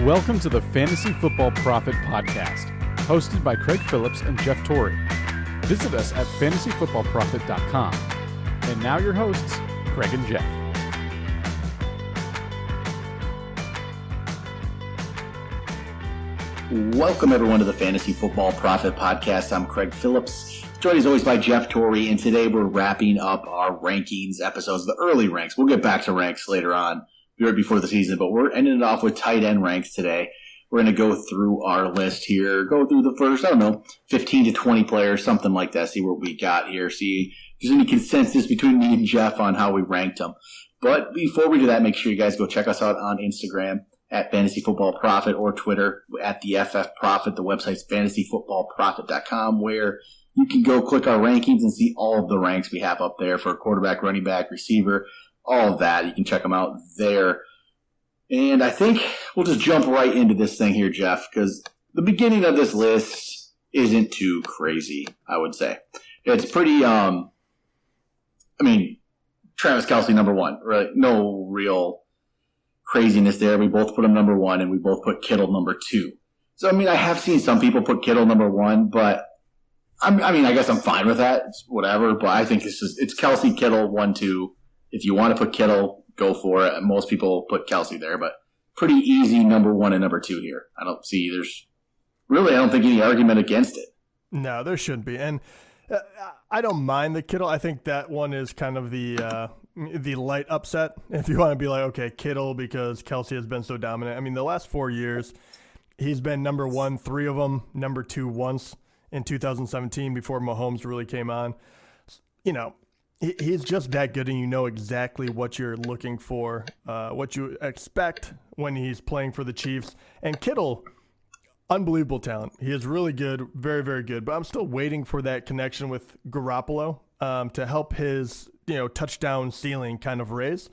Welcome to the Fantasy Football Prophet Podcast, hosted by Craig Phillips and Jeff Torrey. Visit us at fantasyfootballprophet.com. And now your hosts, Craig and Jeff. Welcome everyone to the Fantasy Football Prophet Podcast. I'm Craig Phillips, joined as always by Jeff Torrey, and today we're wrapping up our rankings episodes, the early ranks. We'll get back to ranks later on, right before the season, but we're ending it off with tight end ranks today. We're going to go through our list here, go through the first, 15 to 20 players, something like that, see what we got here, see if there's any consensus between me and Jeff on how we ranked them. But before we do that, make sure you guys go check us out on Instagram at Fantasy Football Prophet or Twitter at the FF Prophet. The website's fantasyfootballprophet.com, where you can go click our rankings and see all of the ranks we have up there for quarterback, running back, receiver, all of that. You can check them out there. And I think we'll just jump right into this thing here, Jeff, because the beginning of this list isn't too crazy, I would say. It's pretty, Travis Kelce, number one. Right? No real craziness there. We both put him number one, and we both put Kittle number two. So, I have seen some people put Kittle number one, but I guess I'm fine with that. It's whatever, but I think it's Kelce, Kittle, 1, 2. If you want to put Kittle, go for it. Most people put Kelce there, but pretty easy number one and number two here. I don't think any argument against it. No, there shouldn't be. And I don't mind the Kittle. I think that one is kind of the light upset. If you want to be like, okay, Kittle because Kelce has been so dominant. The last 4 years, he's been number one, 3 of them, number two once in 2017 before Mahomes really came on. He's just that good, and you know exactly what you're looking for, what you expect when he's playing for the Chiefs. And Kittle, unbelievable talent. He is really good, very, very good. But I'm still waiting for that connection with Garoppolo to help his touchdown ceiling kind of raise.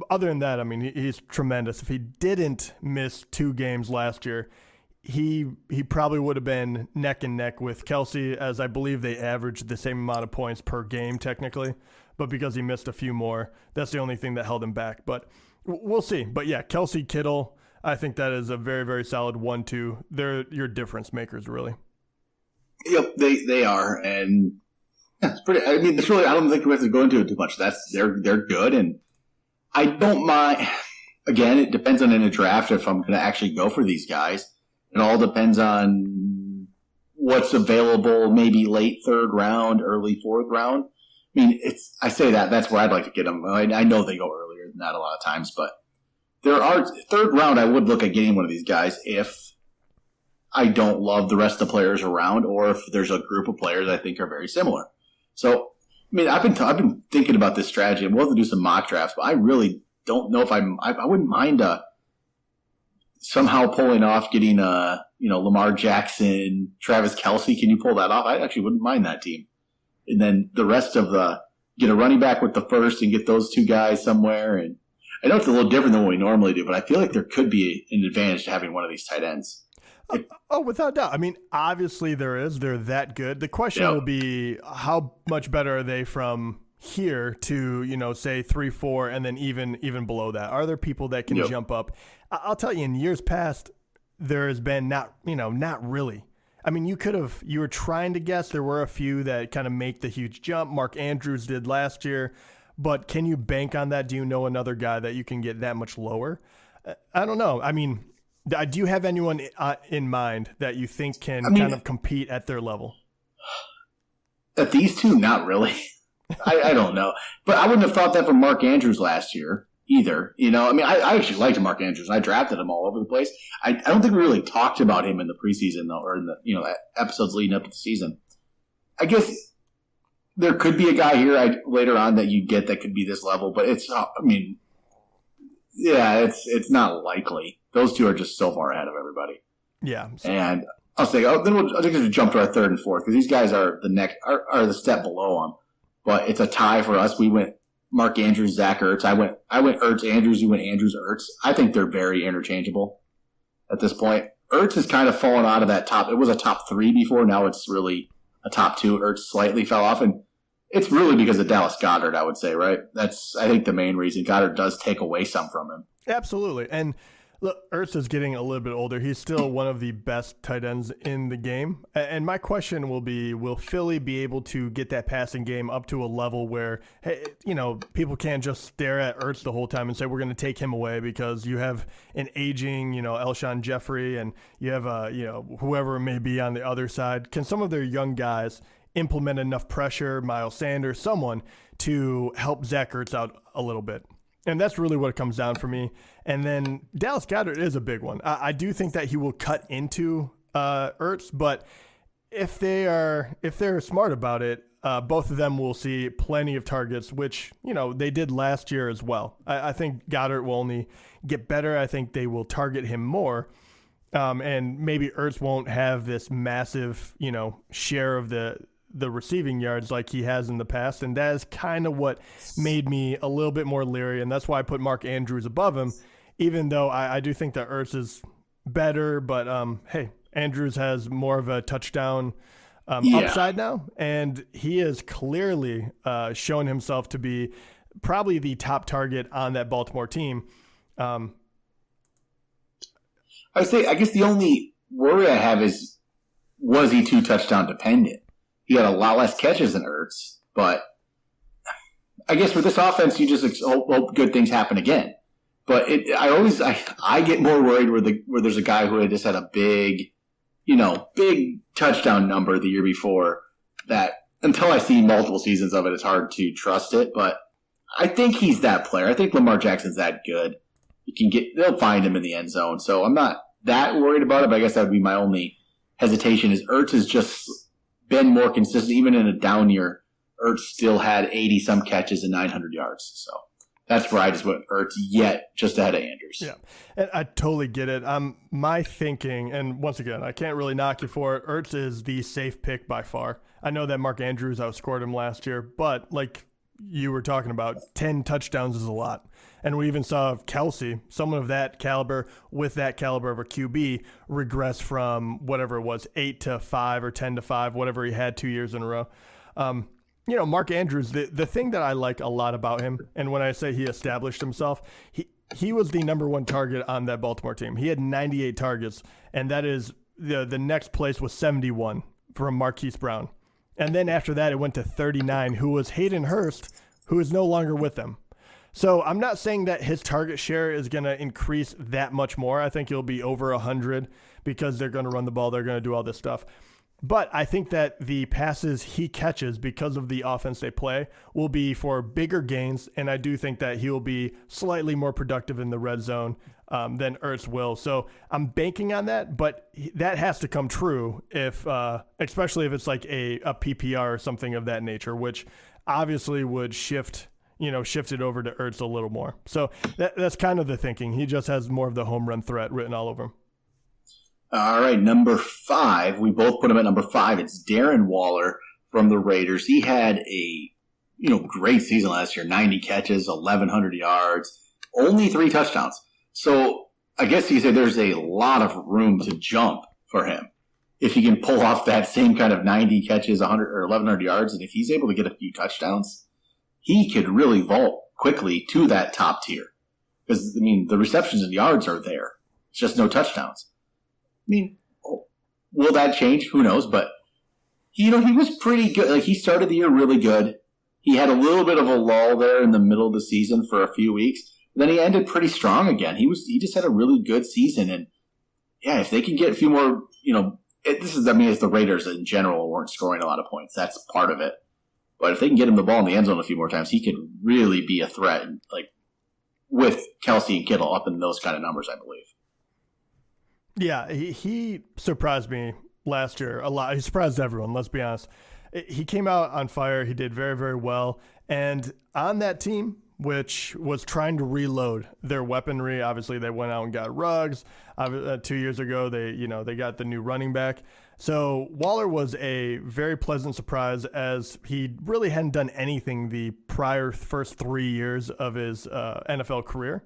Other than that, he's tremendous. If he didn't miss 2 games last year, he probably would have been neck and neck with Kelce, as I believe they averaged the same amount of points per game technically. But because he missed a few more, that's the only thing that held him back. But we'll see. But yeah, Kelce, Kittle, I think that is a very, very solid 1-2. They're your difference makers, really. Yep, they are, and it's pretty. It's really. I don't think we have to go into it too much. They're good, and I don't mind. Again, it depends on in a draft if I'm going to actually go for these guys. It all depends on what's available, maybe late 3rd round, early 4th round. I say that's where I'd like to get them. I know they go earlier than that a lot of times, but there are 3rd round. I would look at getting one of these guys if I don't love the rest of the players around, or if there's a group of players I think are very similar. So, I've been thinking about this strategy, and we'll have to do some mock drafts, but I really don't know if I wouldn't mind somehow pulling off getting Lamar Jackson, Travis Kelce. Can you pull that off? I actually wouldn't mind that team. And then the rest of get a running back with the first and get those 2 guys somewhere. And I know it's a little different than what we normally do, but I feel like there could be an advantage to having one of these tight ends. Without doubt. Obviously there is. They're that good. The question will be, how much better are they from here to, say 3, 4, and then even below that? Are there people that can jump up? I'll tell you, in years past, there has been not really. You were trying to guess. There were a few that kind of make the huge jump. Mark Andrews did last year, but can you bank on that? Do you know another guy that you can get that much lower? I don't know. Do you have anyone in mind that you think can kind of compete at their level? At these 2, not really. I don't know. But I wouldn't have thought that from Mark Andrews last year either. I actually liked Mark Andrews. I drafted him all over the place. I don't think we really talked about him in the preseason, though, or in the episodes leading up to the season. I guess there could be a guy here later on that you get that could be this level, but it's not. It's not likely. Those 2 are just so far ahead of everybody. Yeah. And I'll say, then I think we'll jump to our 3rd and 4th, because these guys are the step below them. But it's a tie for us. We went Mark Andrews, Zach Ertz. I went Ertz, Andrews. You went Andrews, Ertz. I think they're very interchangeable at this point. Ertz has kind of fallen out of that top. It was a top 3 before. Now it's really a top 2. Ertz slightly fell off, and it's really because of Dallas Goedert, I would say, right? That's, I think, the main reason. Goddard does take away some from him. Absolutely. And Look, Ertz is getting a little bit older. He's still one of the best tight ends in the game. And my question will be, will Philly be able to get that passing game up to a level where, hey, people can't just stare at Ertz the whole time and say, we're going to take him away because you have an aging, Alshon Jeffrey, and you have, whoever it may be on the other side. Can some of their young guys implement enough pressure, Miles Sanders, someone, to help Zach Ertz out a little bit? And that's really what it comes down for me. And then Dallas Goedert is a big one. I do think that he will cut into Ertz, but if they're smart about it, both of them will see plenty of targets, which, they did last year as well. I think Goddard will only get better. I think they will target him more. And maybe Ertz won't have this massive, share of the receiving yards like he has in the past. And that is kind of what made me a little bit more leery. And that's why I put Mark Andrews above him, even though I do think that Ertz is better. But, hey, Andrews has more of a touchdown upside now. And he has clearly shown himself to be probably the top target on that Baltimore team. I would say, I guess the only worry I have is, was he too touchdown dependent? He had a lot less catches than Ertz, but I guess with this offense, you just hope good things happen again. But I get more worried where there's a guy who had just had a big touchdown number the year before. That until I see multiple seasons of it, it's hard to trust it. But I think he's that player. I think Lamar Jackson's that good. They'll find him in the end zone. So I'm not that worried about it. But I guess that would be my only hesitation. Is Ertz has just been more consistent. Even in a down year, Ertz still had 80-some catches and 900 yards. So that's where I just went Ertz just ahead of Andrews. Yeah, and I totally get it. My thinking, and once again, I can't really knock you for it, Ertz is the safe pick by far. I know that Mark Andrews outscored him last year, but like you were talking about, 10 touchdowns is a lot. And we even saw Kelsey, someone of that caliber, with that caliber of a QB, regress from whatever it was, 8 to 5 or 10 to 5, whatever he had 2 years in a row. Mark Andrews, the thing that I like a lot about him, and when I say he established himself, he was the number one target on that Baltimore team. He had 98 targets, and that is the next place was 71 from Marquise Brown. And then after that, it went to 39, who was Hayden Hurst, who is no longer with them. So I'm not saying that his target share is going to increase that much more. I think he'll be over 100 because they're going to run the ball. They're going to do all this stuff. But I think that the passes he catches because of the offense they play will be for bigger gains. And I do think that he'll be slightly more productive in the red zone than Ertz will. So I'm banking on that, but that has to come true especially if it's like a PPR or something of that nature, which obviously would shift it over to Ertz a little more. So that's kind of the thinking. He just has more of the home run threat written all over him. All right, number 5. We both put him at number 5. It's Darren Waller from the Raiders. He had a great season last year. 90 catches, 1,100 yards, only 3 touchdowns. So I guess you say there's a lot of room to jump for him if he can pull off that same kind of 90 catches, 100 or 1,100 yards, and if he's able to get a few touchdowns, he could really vault quickly to that top tier. Because, the receptions and yards are there. It's just no touchdowns. Will that change? Who knows? But, he was pretty good. Like, he started the year really good. He had a little bit of a lull there in the middle of the season for a few weeks. Then he ended pretty strong again. He just had a really good season. And, yeah, if they can get a few more, as the Raiders in general weren't scoring a lot of points. That's part of it. But if they can get him the ball in the end zone a few more times, he could really be a threat, with Kelsey and Kittle up in those kind of numbers, I believe. Yeah, he surprised me last year a lot. He surprised everyone, let's be honest. He came out on fire. He did very, very well. And on that team, which was trying to reload their weaponry, obviously they went out and got Ruggs. 2 years ago, they got the new running back. So Waller was a very pleasant surprise, as he really hadn't done anything the prior first 3 years of his NFL career.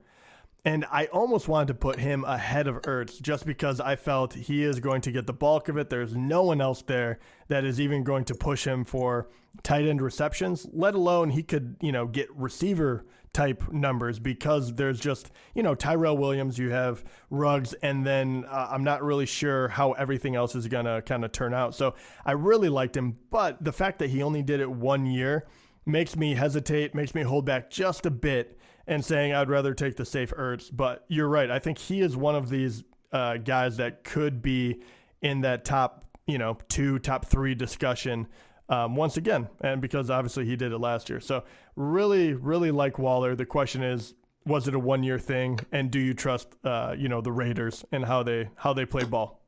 And I almost wanted to put him ahead of Ertz just because I felt he is going to get the bulk of it. There's no one else there that is even going to push him for tight end receptions, let alone he could, get receiver type numbers because there's just, Tyrell Williams, you have Ruggs, and then I'm not really sure how everything else is going to kind of turn out. So I really liked him, but the fact that he only did it 1 year makes me hesitate, makes me hold back just a bit and saying I'd rather take the safe Ertz. But you're right. I think he is one of these guys that could be in that top, 2, top 3 discussion once again, and because obviously he did it last year. So really, really like Waller. The question is, was it a 1 year thing? And do you trust, the Raiders and how they play ball?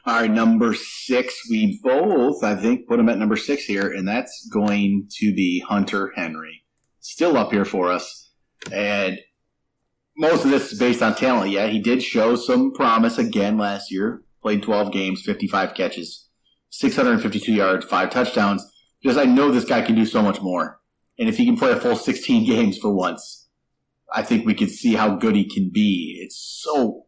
All right, number 6, we both, I think, put him at number 6 here, and that's going to be Hunter Henry. Still up here for us. And most of this is based on talent. Yeah, he did show some promise again last year. Played 12 games, 55 catches, 652 yards, 5 touchdowns. Because I know this guy can do so much more. And if he can play a full 16 games for once, I think we can see how good he can be. It's so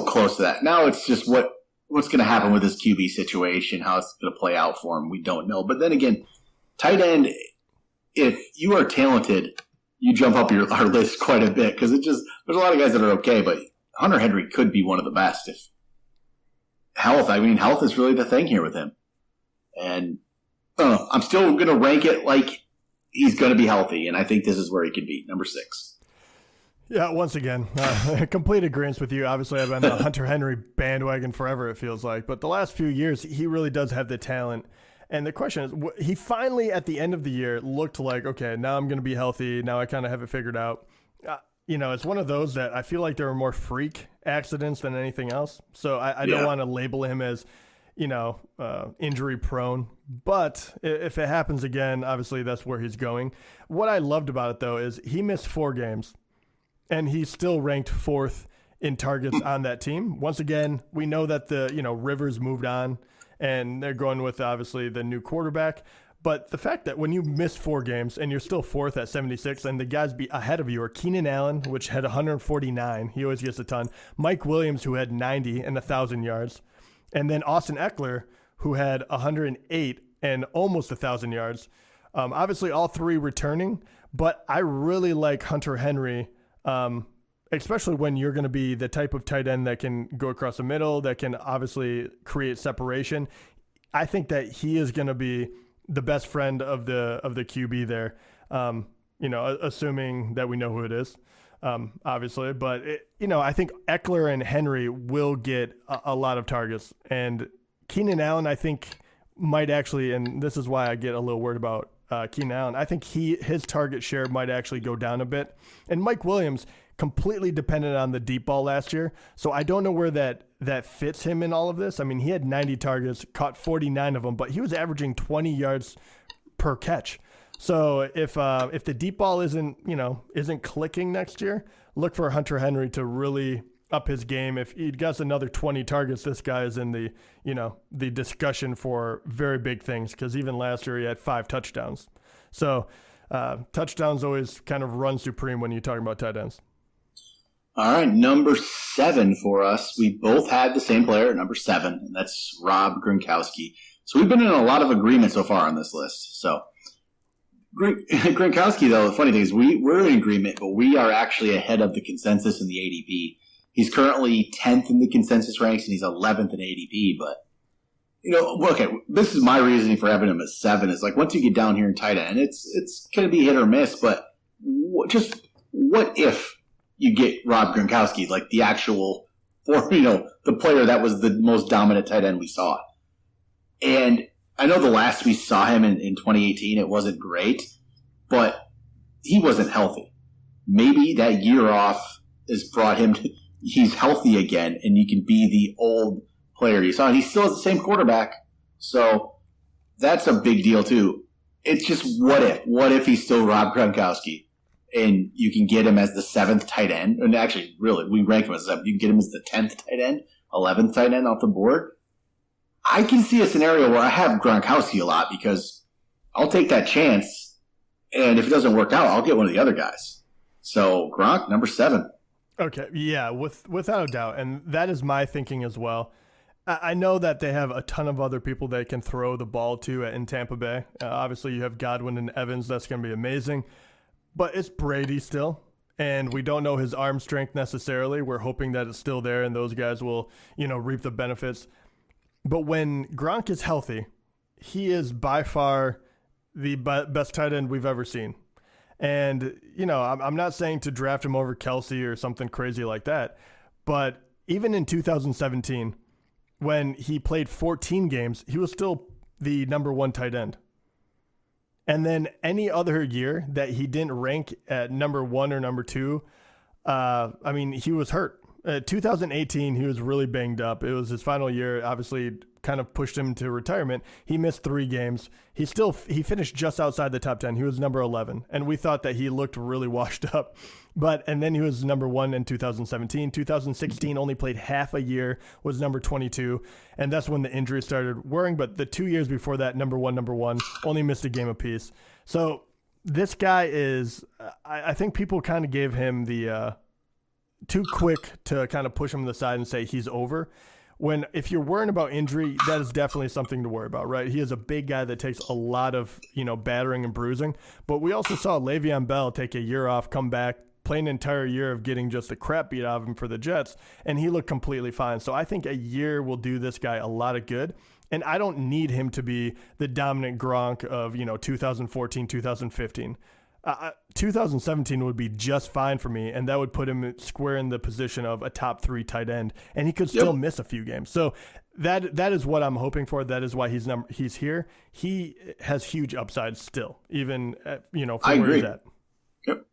close to that. Now it's just what's going to happen with this QB situation, how it's going to play out for him. We don't know. But then again, tight end, if you are talented, you jump up our list quite a bit because there's a lot of guys that are okay, but Hunter Henry could be one of the best if health is really the thing here with him. And I'm still going to rank it like he's going to be healthy, and I think this is where he could be, number 6. Yeah, once again, complete agreement with you. Obviously, I've been on the Hunter Henry bandwagon forever, it feels like. But the last few years, he really does have the talent. And the question is, he finally, at the end of the year, looked like, okay, now I'm going to be healthy. Now I kind of have it figured out. It's one of those that I feel like there are more freak accidents than anything else. So I don't want to label him as, injury prone. But if it happens again, obviously that's where he's going. What I loved about it, though, is he missed 4 games. And he's still ranked 4th in targets on that team. Once again, we know that Rivers moved on. And they're going with, obviously, the new quarterback. But the fact that when you miss 4 games and you're still 4th at 76, and the guys ahead of you are Keenan Allen, which had 149. He always gets a ton. Mike Williams, who had 90 and 1,000 yards. And then Austin Eckler, who had 108 and almost 1,000 yards. Obviously, all 3 returning. But I really like Hunter Henry, especially when you're going to be the type of tight end that can go across the middle, that can obviously create separation. I think that he is going to be the best friend of the QB there, assuming that we know who it is, obviously. But, I think Eckler and Henry will get a lot of targets. And Keenan Allen, I think, might actually, and this is why I get a little worried about Keenan Allen, I think his target share might actually go down a bit. And Mike Williams completely dependent on the deep ball last year. So I don't know where that fits him in all of this. I mean, he had 90 targets, caught 49 of them, but he was averaging 20 yards per catch. So if the deep ball isn't clicking next year, look for Hunter Henry to really up his game. If he gets another 20 targets, this guy is in the discussion for very big things, because even last year he had 5 touchdowns. So touchdowns always kind of run supreme when you're talking about tight ends. All right, number 7 for us. We both had the same player at number 7, and that's Rob Gronkowski. So we've been in a lot of agreement so far on this list. So Gronkowski, though, the funny thing is we're in agreement, but we are actually ahead of the consensus in the ADP. He's currently 10th in the consensus ranks, and he's 11th in ADP. But, okay, this is my reasoning for having him at 7. Is like once you get down here in tight end, it's going to be hit or miss. But what if you get Rob Gronkowski, like the actual, the player that was the most dominant tight end we saw? And I know the last we saw him in 2018, it wasn't great, but he wasn't healthy. Maybe that year off has brought him to, he's healthy again, and you can be the old player you saw. He still has the same quarterback, so that's a big deal too. It's just what if? What if he's still Rob Gronkowski, and you can get him as the 7th tight end? And actually, really, we rank him as 7th. You can get him as the 10th tight end, 11th tight end off the board. I can see a scenario where I have Gronkowski a lot because I'll take that chance, and if it doesn't work out, I'll get one of the other guys. So Gronk, number 7. Okay, yeah, without a doubt. And that is my thinking as well. I know that they have a ton of other people they can throw the ball to in Tampa Bay. Obviously, you have Godwin and Evans. That's going to be amazing. But it's Brady still, and we don't know his arm strength necessarily. We're hoping that it's still there and those guys will, reap the benefits. But when Gronk is healthy, he is by far the best tight end we've ever seen. And, I'm not saying to draft him over Kelsey or something crazy like that, but even in 2017, when he played 14 games, he was still the number 1 tight end. And then any other year that he didn't rank at number 1 or number 2, he was hurt. 2018, he was really banged up. It was his final year, obviously kind of pushed him to retirement. He missed 3 games. He finished just outside the top 10. He was number 11, and we thought that he looked really washed up. And then he was number 1 in 2017. 2016 only played half a year, was number 22, and that's when the injuries started worrying. But the 2 years before that, number one, only missed a game apiece. So this guy is, I think people kind of gave him the too quick to kind of push him to the side and say he's over. When if you're worrying about injury, that is definitely something to worry about, right? He is a big guy that takes a lot of, battering and bruising. But we also saw Le'Veon Bell take a year off, come back, play an entire year of getting just the crap beat out of him for the Jets, and he looked completely fine. So I think a year will do this guy a lot of good. And I don't need him to be the dominant Gronk of, 2014, 2015. 2017 would be just fine for me, and that would put him square in the position of a top 3 tight end, and he could still miss a few games. So that is what I'm hoping for. That is why he's here. He has huge upside still, even I agree. Where he's at. Yep.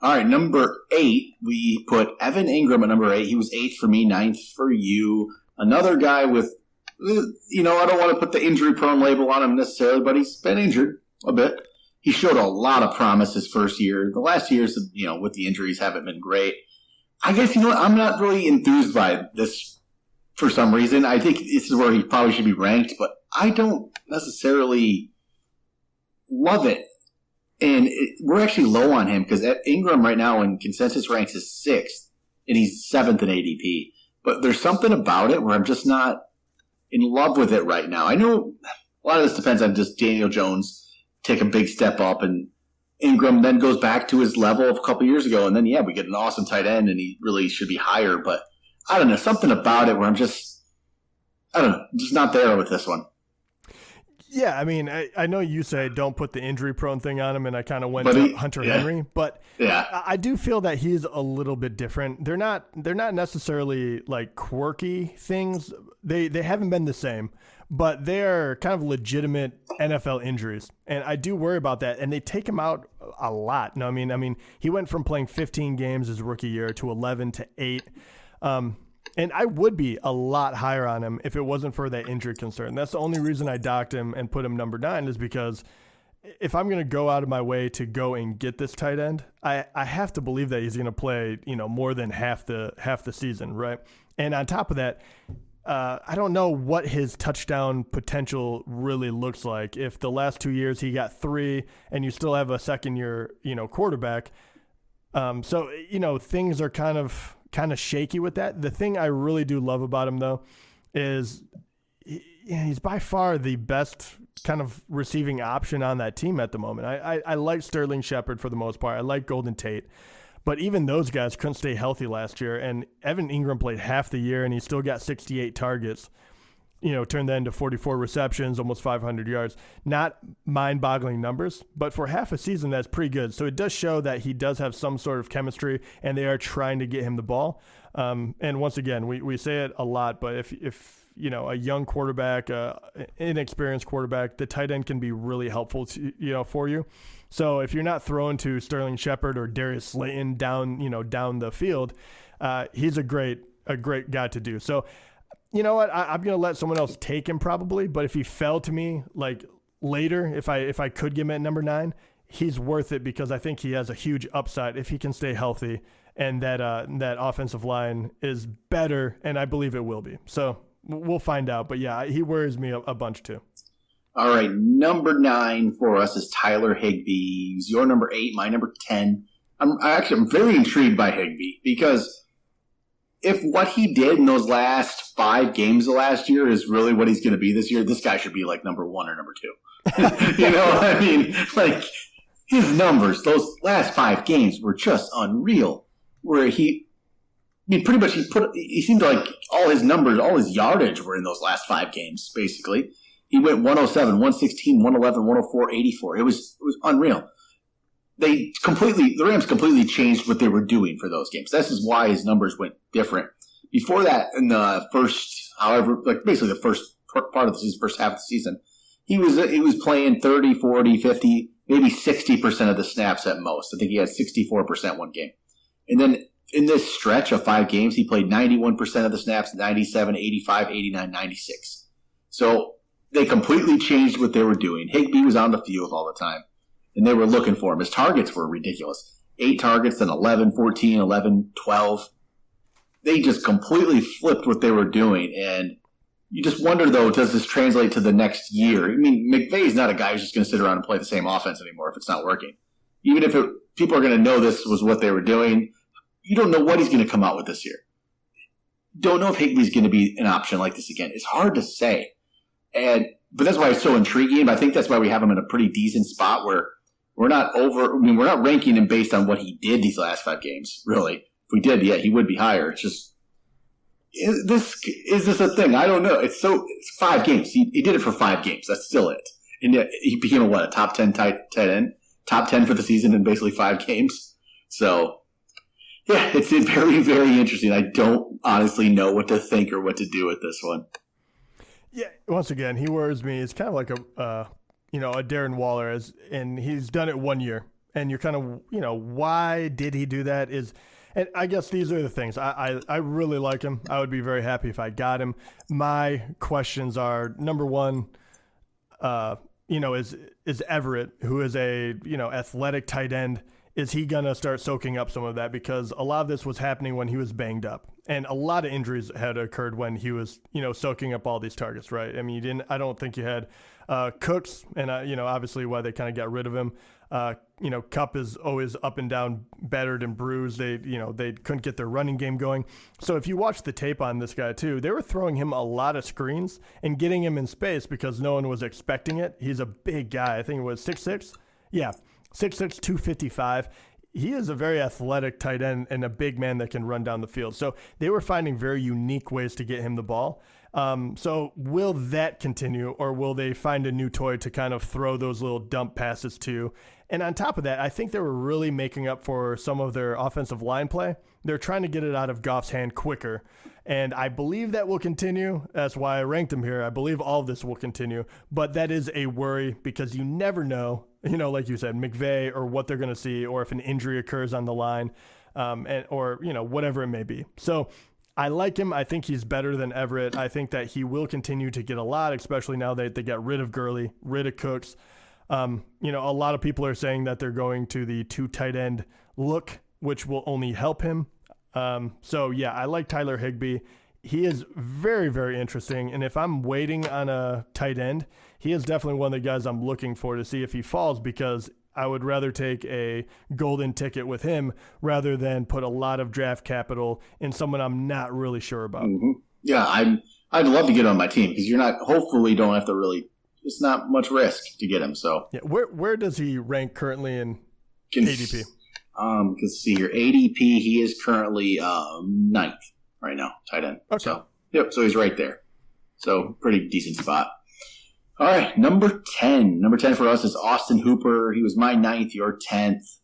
All right, number 8, we put Evan Engram at number 8. He was 8th for me, 9th for you. Another guy with, I don't want to put the injury-prone label on him necessarily, but he's been injured a bit. He showed a lot of promise his first year. The last years, with the injuries haven't been great. I guess, I'm not really enthused by this for some reason. I think this is where he probably should be ranked, but I don't necessarily love it. And we're actually low on him because Engram right now in consensus ranks is 6th, and he's 7th in ADP. But there's something about it where I'm just not in love with it right now. I know a lot of this depends on just Daniel Jones take a big step up, and Engram then goes back to his level of a couple years ago, and then, we get an awesome tight end, and he really should be higher. But I don't know, something about it where I'm just not there with this one. Yeah, I know you say don't put the injury-prone thing on him, and I kind of went to Hunter Henry, but I do feel that he's a little bit different. They're not necessarily like quirky things. They haven't been the same, but they're kind of legitimate NFL injuries, and I do worry about that. And they take him out a lot. No, he went from playing 15 games his rookie year to 11 to 8. And I would be a lot higher on him if it wasn't for that injury concern. That's the only reason I docked him and put him number 9 is because if I'm going to go out of my way to go and get this tight end, I have to believe that he's going to play, more than half the season, right? And on top of that, I don't know what his touchdown potential really looks like. If the last 2 years he got 3 and you still have a second-year, quarterback. So, things are kind of shaky with that. The thing I really do love about him, though, is he's by far the best kind of receiving option on that team at the moment. I like Sterling Shepard for the most part. I like Golden Tate. But even those guys couldn't stay healthy last year. And Evan Engram played half the year, and he still got 68 targets. Turned that into 44 receptions, almost 500 yards. Not mind-boggling numbers, but for half a season, that's pretty good. So it does show that he does have some sort of chemistry, and they are trying to get him the ball. And once again, we say it a lot, but if a young quarterback, inexperienced quarterback, the tight end can be really helpful to, for you. So if you're not throwing to Sterling Shepard or Darius Slayton down the field, he's a great guy to do. So. You know what? I'm going to let someone else take him probably, but if he fell to me like later, if I could get him at number 9, he's worth it because I think he has a huge upside if he can stay healthy and that offensive line is better, and I believe it will be. So we'll find out. But yeah, he worries me a bunch too. All right, number 9 for us is Tyler Higbee. He's your number 8, my number 10. I'm very intrigued by Higbee because if what he did in those last 5 games of last year is really what he's going to be this year, this guy should be like number 1 or number 2. You know what I mean? Like his numbers, those last 5 games were just unreal. Where he seemed like all his numbers, all his yardage were in those last 5 games, basically. He went 107, 116, 111, 104, 84. It was unreal. The Rams completely changed what they were doing for those games. This is why his numbers went different. Before that, in the first, basically the first part of the season, first half of the season, he was playing 30, 40, 50, maybe 60% of the snaps at most. I think he had 64% one game. And then in this stretch of 5 games, he played 91% of the snaps, 97, 85, 89, 96. So they completely changed what they were doing. Higbee was on the field all the time. And they were looking for him. His targets were ridiculous. 8 targets, then 11, 14, 11, 12. They just completely flipped what they were doing. And you just wonder, though, does this translate to the next year? I mean, McVay's not a guy who's just going to sit around and play the same offense anymore if it's not working. Even if people are going to know this was what they were doing, you don't know what he's going to come out with this year. Don't know if Higbee's going to be an option like this again. It's hard to say. But that's why it's so intriguing. But I think that's why we have him in a pretty decent spot where we're not ranking him based on what he did these last 5 games, really. If we did, yeah, he would be higher. It's just, is this a thing? I don't know. It's 5 games. He did it for 5 games. That's still it. And yet he became a top 10 tight end, top 10 for the season in basically 5 games. So, yeah, it's very, very interesting. I don't honestly know what to think or what to do with this one. Yeah, once again, he worries me. It's kind of like a Darren Waller, and he's done it 1 year. And you're kind of, why did he do that? And I guess these are the things. I really like him. I would be very happy if I got him. My questions are, number one, is Everett, who is a, athletic tight end, is he going to start soaking up some of that? Because a lot of this was happening when he was banged up. And a lot of injuries had occurred when he was, soaking up all these targets, right? I mean, I don't think you had Cooks, and, obviously why they kind of got rid of him. Kupp is always up and down, battered and bruised. They couldn't get their running game going. So if you watch the tape on this guy too, they were throwing him a lot of screens and getting him in space because no one was expecting it. He's a big guy. I think it was 6'6". Yeah, 6'6", 255. He is a very athletic tight end and a big man that can run down the field. So they were finding very unique ways to get him the ball. So will that continue, or will they find a new toy to kind of throw those little dump passes to? And on top of that, I think they were really making up for some of their offensive line play. They're trying to get it out of Goff's hand quicker. And I believe that will continue. That's why I ranked him here. I believe all of this will continue. But that is a worry because you never know, like you said, McVay or what they're going to see, or if an injury occurs on the line, or whatever it may be. So I like him. I think he's better than Everett. I think that he will continue to get a lot, especially now that they got rid of Gurley, rid of Cooks. A lot of people are saying that they're going to the 2 tight end look, which will only help him. So yeah, I like Tyler Higbee. He is very, very interesting. And if I'm waiting on a tight end, he is definitely one of the guys I'm looking for to see if he falls, because I would rather take a golden ticket with him rather than put a lot of draft capital in someone I'm not really sure about. Mm-hmm. Yeah, I'd love to get on my team because hopefully don't have to really, it's not much risk to get him. So yeah, where does he rank currently in ADP? Let's see here. ADP, he is currently 9th right now, tight end. Okay. So he's right there. So pretty decent spot. All right, number 10. Number 10 for us is Austin Hooper. He was my 9th, your 10th.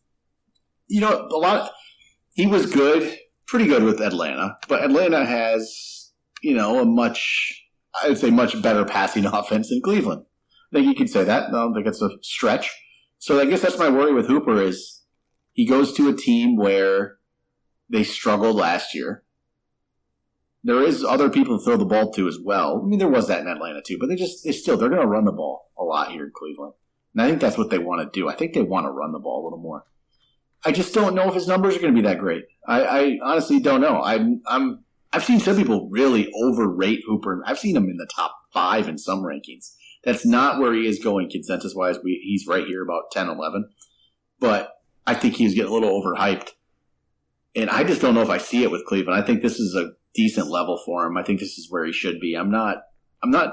He was good, pretty good with Atlanta, but Atlanta has, a much better passing offense than Cleveland. I think you could say that. I don't think it's a stretch. So I guess that's my worry with Hooper is he goes to a team where they struggled last year. There is other people to throw the ball to as well. I mean, there was that in Atlanta too, but they're going to run the ball a lot here in Cleveland. And I think that's what they want to do. I think they want to run the ball a little more. I just don't know if his numbers are going to be that great. I honestly don't know. I've seen some people really overrate Hooper. I've seen him in the top 5 in some rankings. That's not where he is going consensus-wise. He's right here about 10, 11. But I think he's getting a little overhyped. And I just don't know if I see it with Cleveland. I think this is a decent level for him. I think this is where he should be. I'm not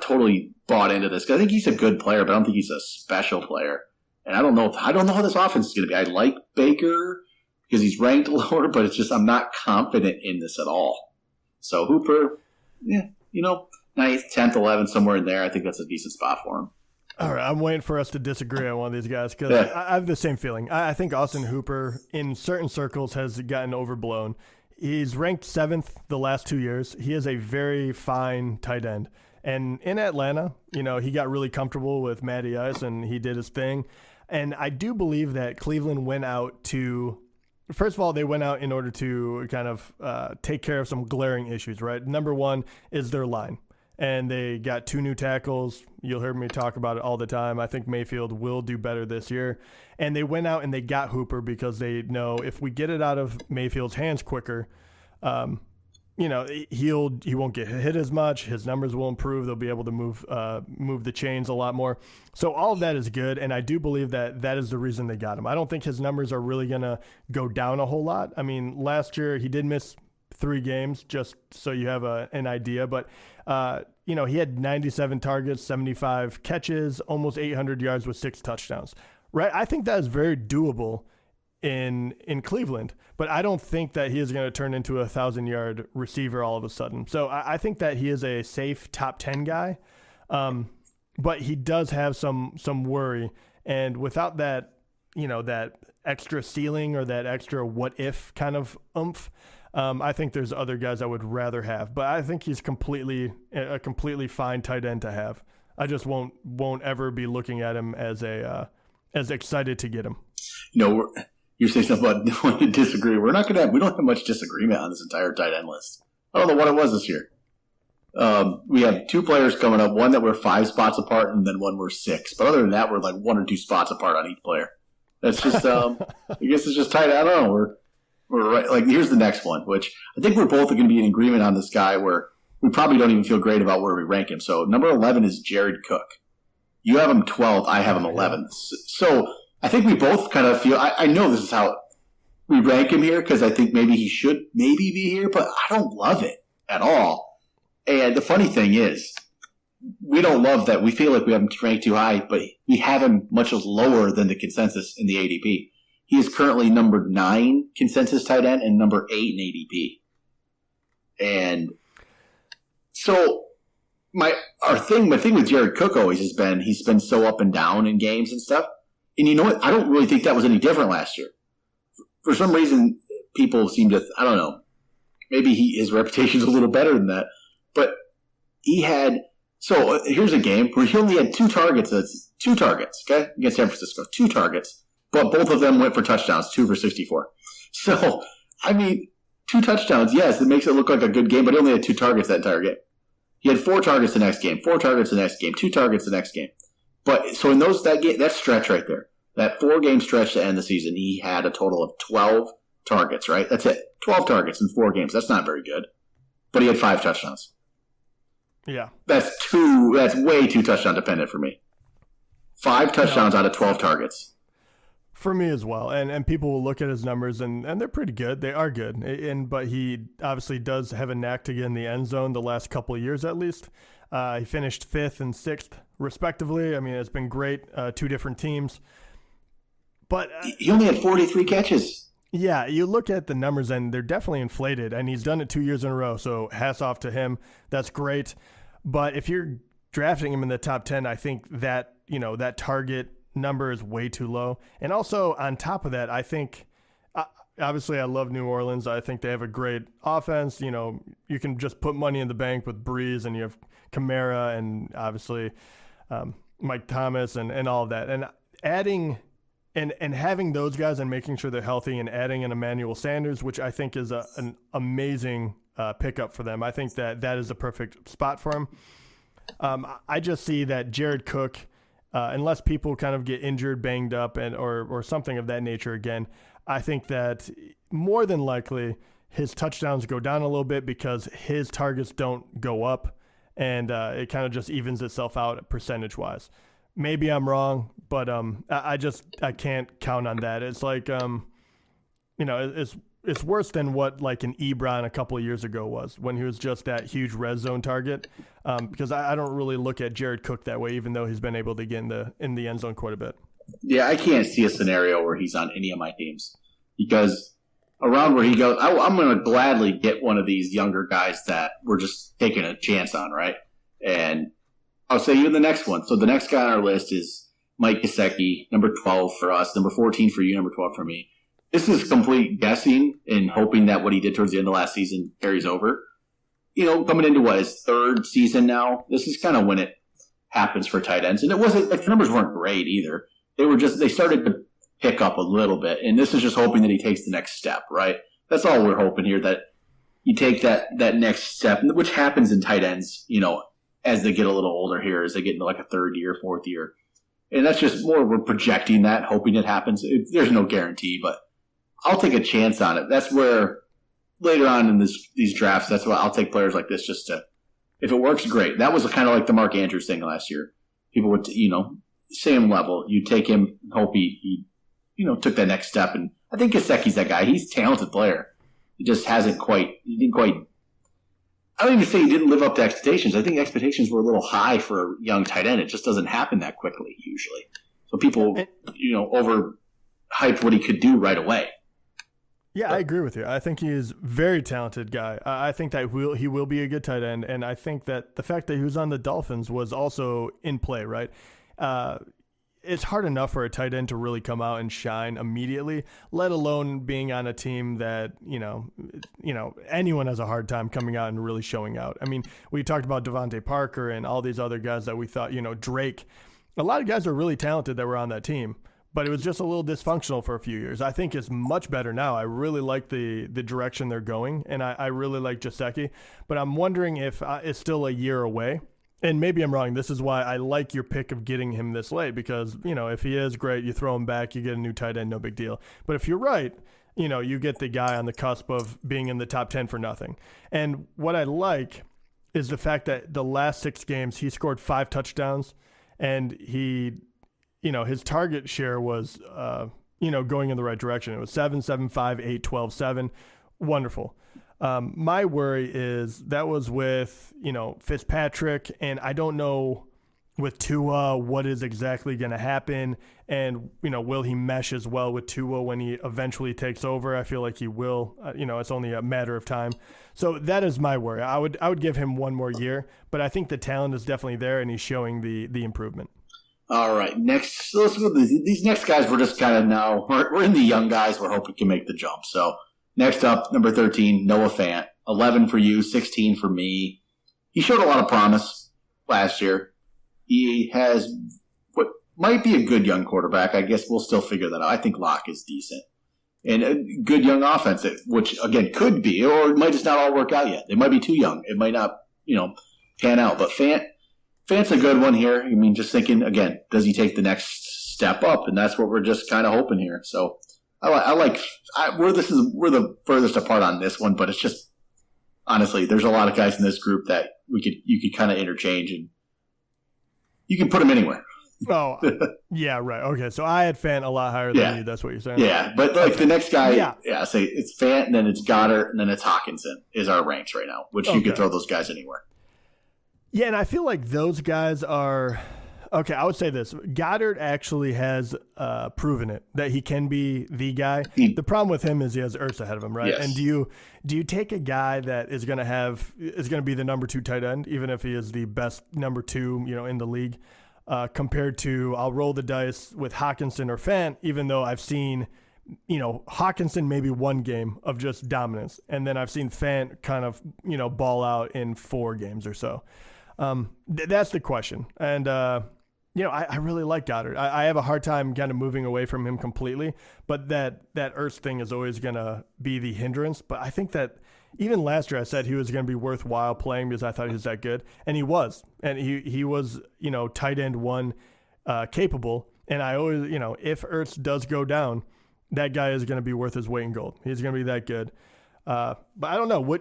totally bought into this because I think he's a good player, but I don't think he's a special player. And I don't know how this offense is going to be. I like Baker because he's ranked lower, but it's just I'm not confident in this at all. So Hooper, yeah, 9th, 10th, 11th, somewhere in there. I think that's a decent spot for him. All right, I'm waiting for us to disagree on one of these guys because I have the same feeling. I think Austin Hooper in certain circles has gotten overblown. He's ranked 7th the last 2 years. He is a very fine tight end. And in Atlanta, he got really comfortable with Matty Ice and he did his thing. And I do believe that Cleveland went out to – first of all, they went out in order to kind of take care of some glaring issues, right? Number one is their line. And they got 2 new tackles. You'll hear me talk about it all the time. I think Mayfield will do better this year. And they went out and they got Hooper because they know if we get it out of Mayfield's hands quicker, he won't get hit as much. His numbers will improve. They'll be able to move the chains a lot more. So all of that is good, and I do believe that is the reason they got him. I don't think his numbers are really going to go down a whole lot. I mean, last year he did miss 3 games, just so you have an idea. But, he had 97 targets, 75 catches, almost 800 yards with 6 touchdowns. Right? I think that is very doable in Cleveland, but I don't think that he is going to turn into a 1,000-yard receiver all of a sudden. So I think that he is a safe top 10 guy, but he does have some worry. And without that, that extra ceiling or that extra what if kind of oomph, I think there's other guys I would rather have. But I think he's a completely fine tight end to have. I just won't ever be looking at him as excited to get him. You're saying something about wanting to disagree. We don't have much disagreement on this entire tight end list. I don't know what it was this year. We have 2 players coming up, one that we're 5 spots apart and then one we're 6. But other than that, we're like 1 or 2 spots apart on each player. That's just, I guess it's just tight. I don't know. We're right. Like, here's the next one, which I think we're both going to be in agreement on this guy where we probably don't even feel great about where we rank him. So number 11 is Jared Cook. You have him 12th. I have him 11th. So I think we both kind of feel – I know this is how we rank him here because I think maybe he should maybe be here, but I don't love it at all. And the funny thing is we don't love that. We feel like we have him ranked too high, but we have him much lower than the consensus in the ADP. He is currently number 9 consensus tight end and number 8 in ADP. And so my thing with Jared Cook always has been he's been so up and down in games and stuff. And you know what? I don't really think that was any different last year. For some reason, people seem to, I don't know, maybe his reputation's a little better than that. But he had, so here's a game where he only had 2 targets. That's 2 targets, okay, against San Francisco. 2 targets. But both of them went for touchdowns, 2 for 64. So, I mean, 2 touchdowns, yes, it makes it look like a good game, but he only had 2 targets that entire game. He had 4 targets the next game, 4 targets the next game, 2 targets the next game. But so in that stretch right there, that 4-game stretch to end the season, he had a total of 12 targets, right? That's it. 12 targets in 4 games. That's not very good. But he had 5 touchdowns. Yeah. That's way too touchdown dependent for me. 5 touchdowns out of 12 targets. For me as well, and people will look at his numbers, and they're pretty good. They are good, but he obviously does have a knack to get in the end zone the last couple of years at least. He finished 5th and 6th, respectively. I mean, it's been great, 2 different teams. But he only had 43 catches. Yeah, you look at the numbers, and they're definitely inflated, and he's done it 2 years in a row, so hats off to him. That's great. But if you're drafting him in the top 10, I think that, that target number is way too low. And also on top of that, I think obviously I love New Orleans. I think they have a great offense. You can just put money in the bank with Breeze, and you have Kamara and obviously Mike Thomas and all of that. And adding and having those guys and making sure they're healthy and adding in Emmanuel Sanders, which I think is an amazing pickup for them. I think that is the perfect spot for him. I just see that Jared Cook, unless people kind of get injured, banged up, or something of that nature again, I think that more than likely his touchdowns go down a little bit because his targets don't go up, and it kind of just evens itself out percentage-wise. maybe I'm wrong, but I can't count on that. It's like it's worse than what like an Ebron a couple of years ago was when he was just that huge red zone target. Because I don't really look at Jared Cook that way, even though he's been able to get in the end zone quite a bit. Yeah, I can't see a scenario where he's on any of my teams because around where he goes, I'm going to gladly get one of these younger guys that we're just taking a chance on, right? And I'll say you the next one. So the next guy on our list is Mike Kosecki, number 12 for us, number 14 for you, number 12 for me. This is complete guessing and hoping that what he did towards the end of last season carries over. Coming into his third season now, this is kind of when it happens for tight ends. And it wasn't like the numbers weren't great either. They started to pick up a little bit. And this is just hoping that he takes the next step, right? That's all we're hoping here, that you take that next step, which happens in tight ends, as they get a little older here, as they get into like a third year, fourth year. And that's just more, we're projecting that, hoping it happens. There's no guarantee, but I'll take a chance on it. That's where later on in these drafts, that's why I'll take players like this just to, if it works, great. That was kind of like the Mark Andrews thing last year. People would, same level. You take him, hope he took that next step. And I think Kosecki's that guy. He's a talented player. He just I don't even say he didn't live up to expectations. I think expectations were a little high for a young tight end. It just doesn't happen that quickly usually. So people, overhyped what he could do right away. Yeah, I agree with you. I think he is a very talented guy. I think that he will be a good tight end, and I think that the fact that he was on the Dolphins was also in play, right? It's hard enough for a tight end to really come out and shine immediately, let alone being on a team that, anyone has a hard time coming out and really showing out. I mean, we talked about Devontae Parker and all these other guys that we thought, Drake. A lot of guys are really talented that were on that team, but it was just a little dysfunctional for a few years. I think it's much better now. I really like the direction they're going, and I really like Kosecki, but I'm wondering if it's still a year away. And maybe I'm wrong. This is why I like your pick of getting him this late because, if he is great, you throw him back, you get a new tight end, no big deal. But if you're right, you get the guy on the cusp of being in the top 10 for nothing. And what I like is the fact that the last 6 games, he scored 5 touchdowns, and he, his target share was, going in the right direction. It was 7, 7, 5, 8, 12, 7. Wonderful. My worry is that was with, Fitzpatrick, and I don't know with Tua what is exactly going to happen, and, will he mesh as well with Tua when he eventually takes over? I feel like he will. It's only a matter of time. So that is my worry. I would give him one more year, but I think the talent is definitely there, and he's showing the improvement. All right, next, let's go with these next guys. We're just kind of now, we're in the young guys. We're hoping can make the jump. So next up, number 13, Noah Fant. 11 for you, 16 for me. He showed a lot of promise last year. He has what might be a good young quarterback. I guess we'll still figure that out. I think Locke is decent. And a good young offense, which, again, could be, or it might just not all work out yet. They might be too young. It might not, pan out. But Fant's a good one here. I mean, just thinking, again, does he take the next step up? And that's what we're just kind of hoping here. So we're the furthest apart on this one, but it's just, honestly, there's a lot of guys in this group that you could kind of interchange, and you can put them anywhere. Oh, yeah, right. Okay, so I had Fant a lot higher than you. That's what you're saying? Yeah, but the next guy, say it's Fant, and then it's Goddard, and then it's Hockenson is our ranks right now, which you could throw those guys anywhere. Yeah, and I feel like those guys are – okay, I would say this. Goddard actually has proven it, that he can be the guy. The problem with him is he has Hurst ahead of him, right? Yes. And do you take a guy that is going to be the number 2 tight end, even if he is the best number 2, in the league, compared to I'll roll the dice with Hockenson or Fant, even though I've seen – Hockenson maybe one game of just dominance, and then I've seen Fant kind of, ball out in 4 games or so. That's the question. And, I really like Goddard. I have a hard time kind of moving away from him completely, but that Hurst thing is always going to be the hindrance. But I think that even last year I said he was going to be worthwhile playing because I thought he was that good, and he was. And he was, tight end 1 capable. And I always, if Hurst does go down, that guy is going to be worth his weight in gold. He's going to be that good. But I don't know.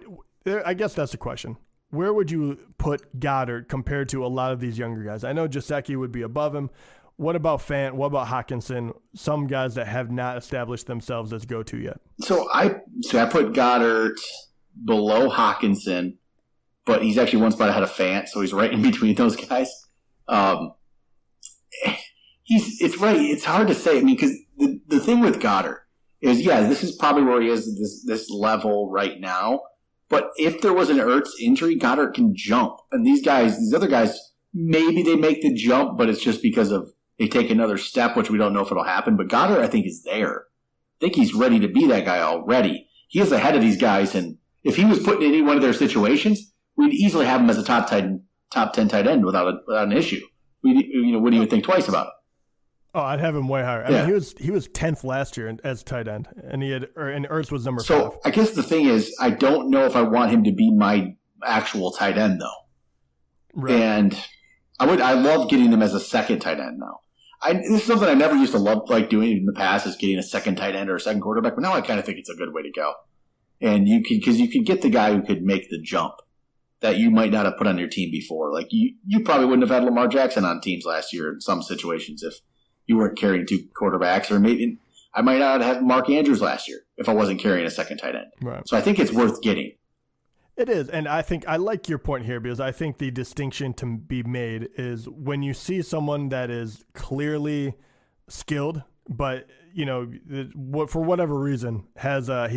I guess that's the question. Where would you put Goddard compared to a lot of these younger guys? I know Kosecki would be above him, What about Fant? What about Hockenson? Some guys that have not established themselves as go-to yet. So I put Goddard below Hockenson, but he's actually one spot ahead of Fant, so he's right in between those guys. It's right. It's hard to say. I mean, because the thing with Goddard is, this is probably where he is this level right now. But if there was an Ertz injury, Goddard can jump. And these other guys, maybe they make the jump, but it's just because of they take another step, which we don't know if it'll happen. But Goddard, I think, is there. I think he's ready to be that guy already. He is ahead of these guys, and if he was put in any one of their situations, we'd easily have him as a top 10 tight end without an issue. We wouldn't even think twice about it. Oh, I'd have him way higher. I mean, he was 10th last year as tight end, and Ertz was number 5. So I guess the thing is, I don't know if I want him to be my actual tight end though. Right. And I love getting him as a second tight end now. This is something I never used to love doing in the past, is getting a second tight end or a second quarterback. But now I kind of think it's a good way to go. And because you could get the guy who could make the jump that you might not have put on your team before. Like you probably wouldn't have had Lamar Jackson on teams last year in some situations if you weren't carrying 2 quarterbacks, or maybe I might not have Mark Andrews last year if I wasn't carrying a second tight end. Right. So I think it's worth getting. It is, and I think I like your point here, because I think the distinction to be made is when you see someone that is clearly skilled, but for whatever reason he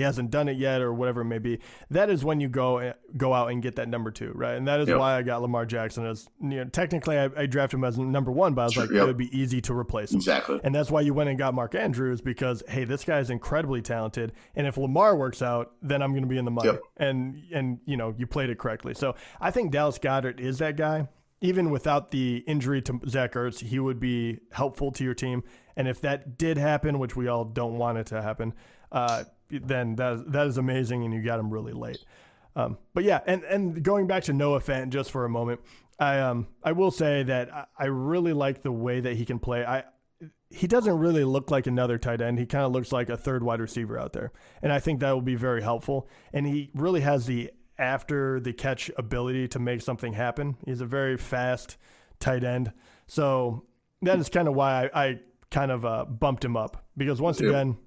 hasn't done it yet, or whatever it may be. That is when you go out and get that number 2, right? And that is why I got Lamar Jackson as technically I drafted him as number 1, but I was it would be easy to replace him. Exactly. And that's why you went and got Mark Andrews, because hey, this guy is incredibly talented, and if Lamar works out, then I'm going to be in the money. And you played it correctly. So I think Dallas Goedert is that guy. Even without the injury to Zach Ertz, he would be helpful to your team. And if that did happen, which we all don't want it to happen, then that is amazing, and you got him really late. But yeah, and going back to Noah Fant just for a moment, I will say that I really like the way that he can play. He doesn't really look like another tight end. He kind of looks like a third wide receiver out there. And I think that will be very helpful. And he really has the after the catch ability to make something happen. He's a very fast tight end. So that is kind of why I kind of bumped him up, because once again,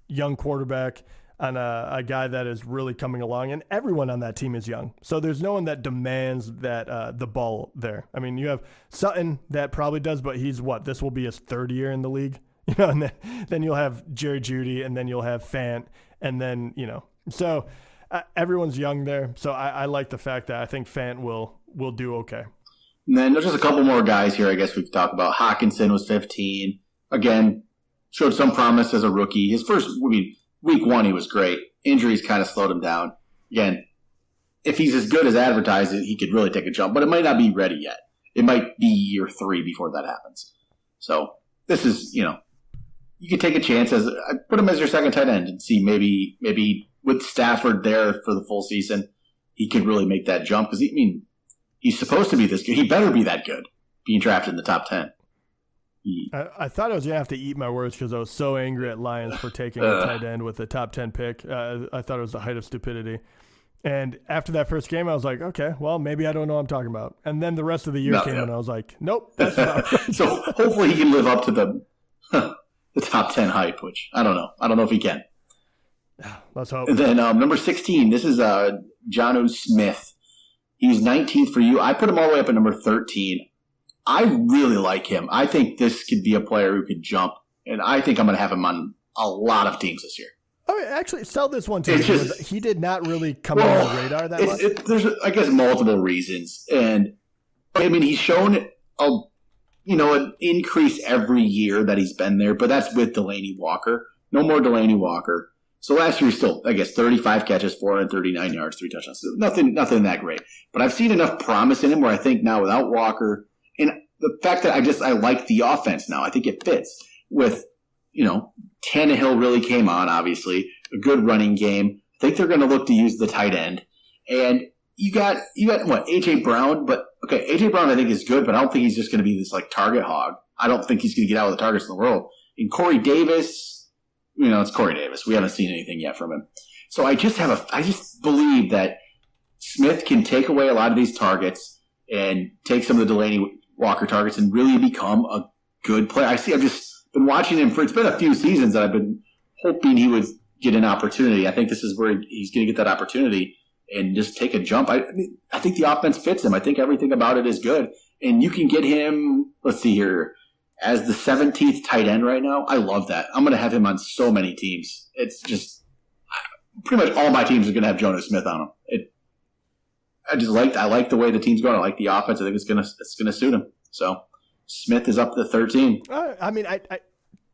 young quarterback and a guy that is really coming along, and everyone on that team is young. So there's no one that demands that the ball there. I mean, you have Sutton that probably does, but this will be his 3rd year in the league, and then you'll have Jerry Jeudy, and then you'll have Fant, and then, so everyone's young there. So I like the fact that I think Fant will do okay. And then there's just a couple more guys here I guess we could talk about. Hockenson was 15. Again, showed some promise as a rookie. His first week 1, he was great. Injuries kind of slowed him down. Again, if he's as good as advertised, he could really take a jump, but it might not be ready yet. It might be year 3 before that happens. So this is, you could take a chance put him as your second tight end and see maybe with Stafford there for the full season, he could really make that jump, because he's supposed to be this good. He better be that good, being drafted in the top 10. I thought I was going to have to eat my words, because I was so angry at Lions for taking a tight end with a top 10 pick. I thought it was the height of stupidity. And after that first game, I was like, okay, well, maybe I don't know what I'm talking about. And then the rest of the year came, and I was like, nope, that's not right. So hopefully he can live up to the top 10 hype, which I don't know. I don't know if he can. Let's hope. And then number 16, this is Johnno Smith. He's 19th for you. I put him all the way up at number 13. I really like him. I think this could be a player who could jump, and I think I'm going to have him on a lot of teams this year. Oh, actually, sell this one to me, because he did not really come on the radar that much. There's, I guess, multiple reasons. And, he's shown an increase every year that he's been there, but that's with Delaney Walker. No more Delaney Walker. So last year, still, I guess, 35 catches, 439 yards, 3 touchdowns. Nothing that great. But I've seen enough promise in him where I think now without Walker, and the fact that I like the offense now, I think it fits with, Tannehill really came on, obviously, a good running game. I think they're going to look to use the tight end. And you got what, A.J. Brown? But, okay, A.J. Brown I think is good, but I don't think he's just going to be this, target hog. I don't think he's going to get out of the targets in the world. And Corey Davis, it's Corey Davis. We haven't seen anything yet from him. So I just believe that Smith can take away a lot of these targets and take some of the Delaney Walker targets and really become a good player. I've just been watching him it's been a few seasons that I've been hoping he would get an opportunity. I think this is where he's going to get that opportunity and just take a jump. I think the offense fits him. I think everything about it is good. And you can get him, let's see here, as the 17th tight end right now. I love that. I'm going to have him on so many teams. It's just pretty much all my teams are going to have Johnno Smith on them. I like the way the team's going. I like the offense. I think it's going to suit him. So Smith is up to 13. I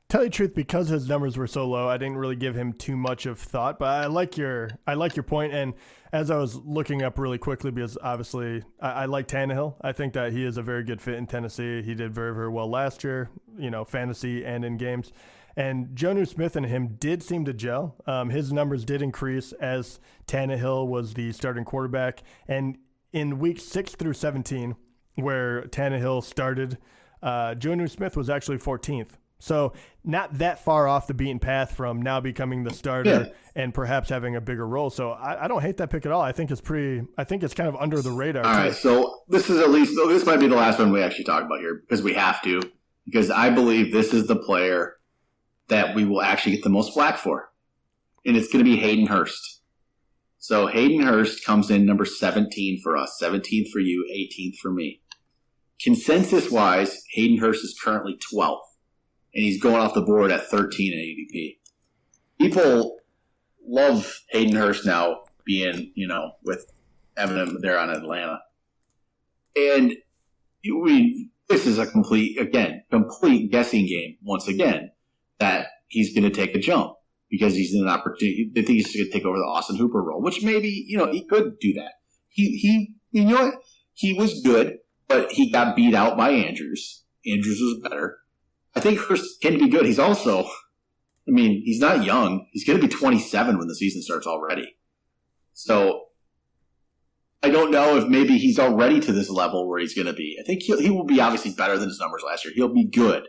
tell you the truth, because his numbers were so low, I didn't really give him too much of thought. But I like your point. And as I was looking up really quickly, because obviously I like Tannehill. I think that he is a very good fit in Tennessee. He did very, very well last year, fantasy and in games. And Johnno Smith and him did seem to gel. His numbers did increase as Tannehill was the starting quarterback. And in weeks 6 through 17, where Tannehill started, Johnno Smith was actually 14th. So not that far off the beaten path from now becoming the starter and perhaps having a bigger role. So I don't hate that pick at all. I think it's kind of under the radar. All right. So this might be the last one we actually talk about here because we have to, because I believe this is the player that we will actually get the most flack for. And it's going to be Hayden Hurst. So Hayden Hurst comes in number 17 for us, 17th for you, 18th for me. Consensus-wise, Hayden Hurst is currently 12th. And he's going off the board at 13 in ADP. People love Hayden Hurst now being, with Eminem there on Atlanta. And this is a complete guessing game once again that he's going to take a jump because he's in an opportunity. They think he's going to take over the Austin Hooper role, which maybe, he could do that. He was good, but he got beat out by Andrews. Andrews was better. I think Hurst can be good. He's also, he's not young. He's going to be 27 when the season starts already. So I don't know if maybe he's already to this level where he's going to be. I think he will be obviously better than his numbers last year. He'll be good.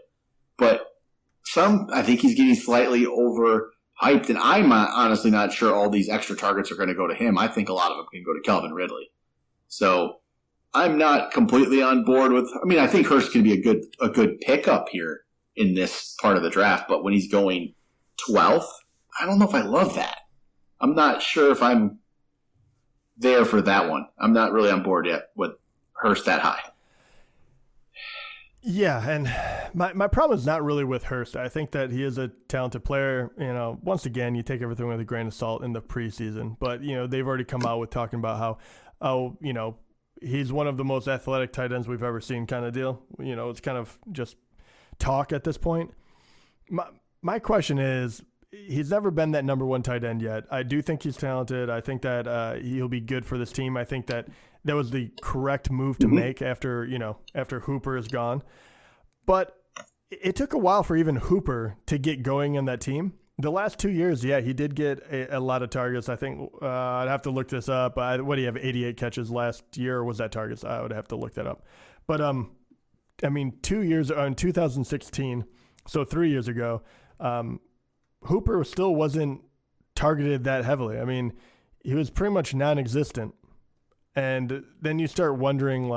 But I think he's getting slightly overhyped, and I'm honestly not sure all these extra targets are going to go to him. I think a lot of them can go to Calvin Ridley. So I'm not completely on board with. I think Hurst can be a good pickup here in this part of the draft, but when he's going 12th, I don't know if I love that. I'm not sure if I'm there for that one. I'm not really on board yet with Hurst that high. Yeah, and my problem is not really with Hurst. I think that he is a talented player. Once again, you take everything with a grain of salt in the preseason, but they've already come out with talking about how he's one of the most athletic tight ends we've ever seen, kind of deal. It's kind of just talk at this point. My question is, he's never been that number one tight end yet. I do think he's talented. I think that he'll be good for this team. I think that was the correct move to make after Hooper is gone. But it took a while for even Hooper to get going in that team. The last 2 years, he did get a lot of targets. I think I'd have to look this up. What do you have, 88 catches last year, or was that targets? I would have to look that up. But 2 years in 2016, so 3 years ago, Hooper still wasn't targeted that heavily. He was pretty much non-existent. And then you start wondering,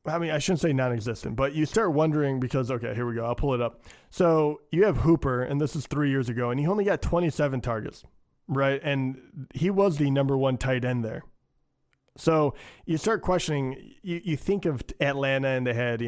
I shouldn't say non-existent, but you start wondering because, okay, here we go. I'll pull it up. So you have Hooper, and this is 3 years ago, and he only got 27 targets, right? And he was the number one tight end there. So you start questioning, you think of Atlanta, and they had,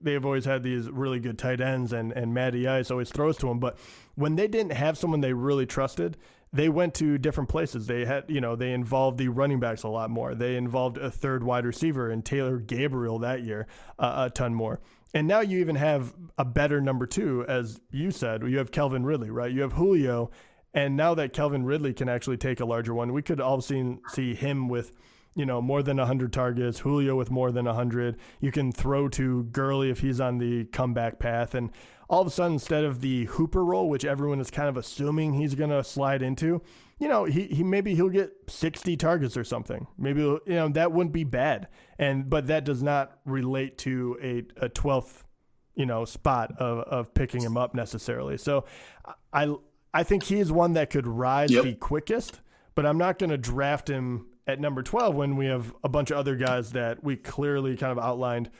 they've always had these really good tight ends, and Matty Ice always throws to them. But when they didn't have someone they really trusted, they went to different places. They had, they involved the running backs a lot more. They involved a third wide receiver and Taylor Gabriel that year a ton more. And now you even have a better number two, as you said. You have Calvin Ridley, right? You have Julio. And now that Calvin Ridley can actually take a larger one, we could all see him with, more than 100 targets, Julio with more than 100. You can throw to Gurley if he's on the comeback path. And all of a sudden, instead of the Hooper role, which everyone is kind of assuming he's going to slide into, he'll get 60 targets or something. Maybe, that wouldn't be bad. But that does not relate to a 12th, spot of picking him up necessarily. So I think he is one that could rise the quickest, but I'm not going to draft him at number 12 when we have a bunch of other guys that we clearly kind of outlined